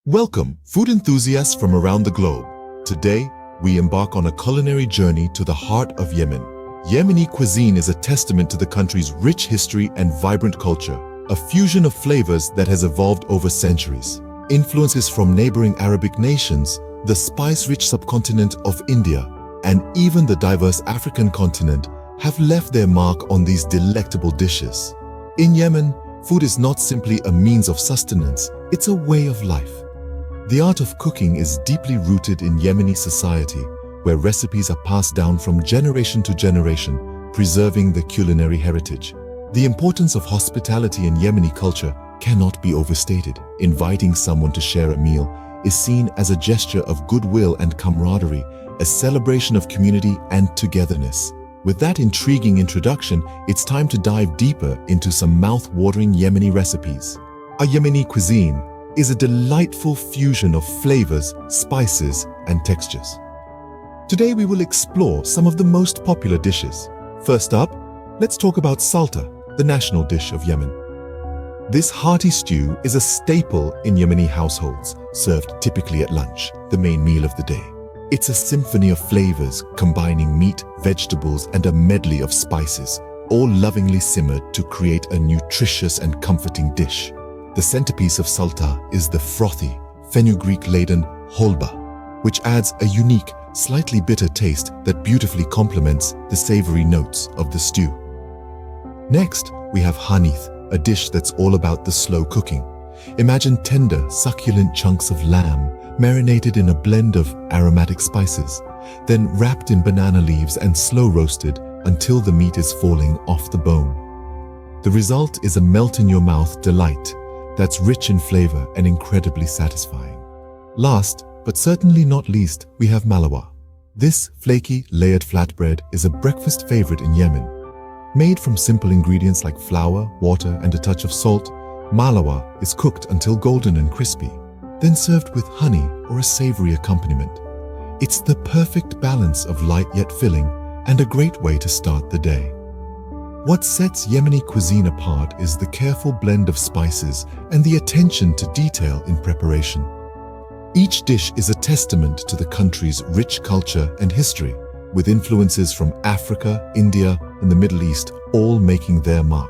Welcome, food enthusiasts from around the globe. Today, we embark on a culinary journey to the heart of Yemen. Yemeni cuisine is a testament to the country's rich history and vibrant culture, a fusion of flavors that has evolved over centuries. Influences from neighboring Arabic nations, the spice-rich subcontinent of India, and even the diverse African continent have left their mark on these delectable dishes. In Yemen, food is not simply a means of sustenance, it's a way of life. The art of cooking is deeply rooted in Yemeni society, where recipes are passed down from generation to generation, preserving the culinary heritage. The importance of hospitality in Yemeni culture cannot be overstated. Inviting someone to share a meal is seen as a gesture of goodwill and camaraderie, a celebration of community and togetherness. With that intriguing introduction, it's time to dive deeper into some mouth-watering Yemeni recipes. A Yemeni cuisine is a delightful fusion of flavors, spices, and textures. Today we will explore some of the most popular dishes. First up, let's talk about salta, the national dish of Yemen. This hearty stew is a staple in Yemeni households, served typically at lunch, the main meal of the day. It's a symphony of flavors combining meat, vegetables, and a medley of spices, all lovingly simmered to create a nutritious and comforting dish. The centerpiece of salta is the frothy, fenugreek-laden holba, which adds a unique, slightly bitter taste that beautifully complements the savory notes of the stew. Next, we have hanith, a dish that's all about the slow cooking. Imagine tender, succulent chunks of lamb marinated in a blend of aromatic spices, then wrapped in banana leaves and slow roasted until the meat is falling off the bone. The result is a melt-in-your-mouth delight that's rich in flavor and incredibly satisfying. Last, but certainly not least, we have malawa. This flaky, layered flatbread is a breakfast favorite in Yemen. Made from simple ingredients like flour, water, and a touch of salt, malawa is cooked until golden and crispy, then served with honey or a savory accompaniment. It's the perfect balance of light yet filling and a great way to start the day. What sets Yemeni cuisine apart is the careful blend of spices and the attention to detail in preparation. Each dish is a testament to the country's rich culture and history, with influences from Africa, India, and the Middle East all making their mark.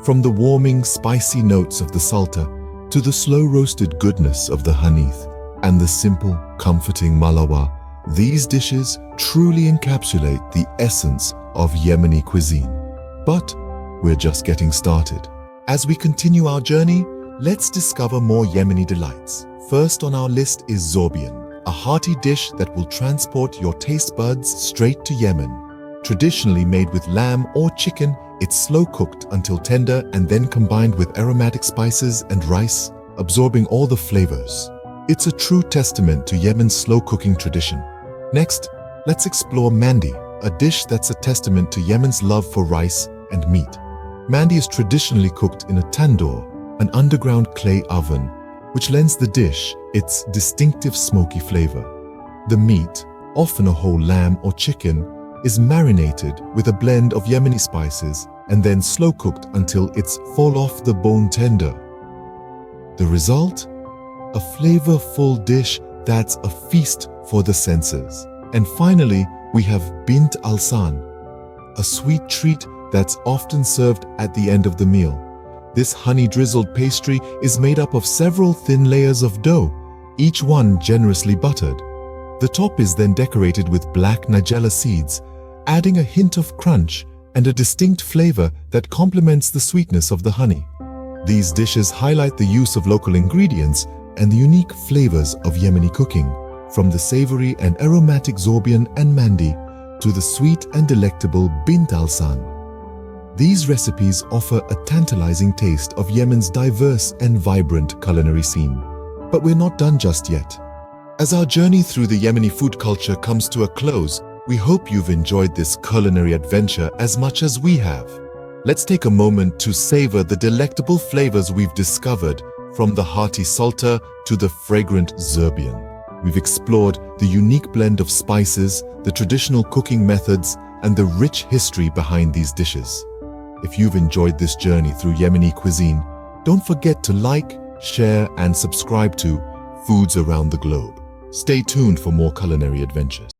From the warming, spicy notes of the salta to the slow-roasted goodness of the hanith and the simple, comforting malawa, these dishes truly encapsulate the essence of Yemeni cuisine. But we're just getting started. As we continue our journey, let's discover more Yemeni delights. First on our list is zorbian, a hearty dish that will transport your taste buds straight to Yemen. Traditionally made with lamb or chicken, it's slow-cooked until tender and then combined with aromatic spices and rice, absorbing all the flavors. It's a true testament to Yemen's slow-cooking tradition. Next, let's explore mandi, a dish that's a testament to Yemen's love for rice and meat. Mandi is traditionally cooked in a tandoor, an underground clay oven, which lends the dish its distinctive smoky flavor. The meat, often a whole lamb or chicken, is marinated with a blend of Yemeni spices and then slow-cooked until it's fall-off-the-bone tender. The result? A flavorful dish that's a feast for the senses. And finally, we have bint alsan, a sweet treat that's often served at the end of the meal. This honey-drizzled pastry is made up of several thin layers of dough, each one generously buttered. The top is then decorated with black nigella seeds, adding a hint of crunch and a distinct flavor that complements the sweetness of the honey. These dishes highlight the use of local ingredients and the unique flavors of Yemeni cooking, from the savory and aromatic zorbian and mandi to the sweet and delectable bint alsan. These recipes offer a tantalizing taste of Yemen's diverse and vibrant culinary scene. But we're not done just yet. As our journey through the Yemeni food culture comes to a close, we hope you've enjoyed this culinary adventure as much as we have. Let's take a moment to savor the delectable flavors we've discovered, from the hearty salta to the fragrant zorbian. We've explored the unique blend of spices, the traditional cooking methods, and the rich history behind these dishes. If you've enjoyed this journey through Yemeni cuisine, don't forget to like, share, and subscribe to foods around the globe. Stay tuned for more culinary adventures.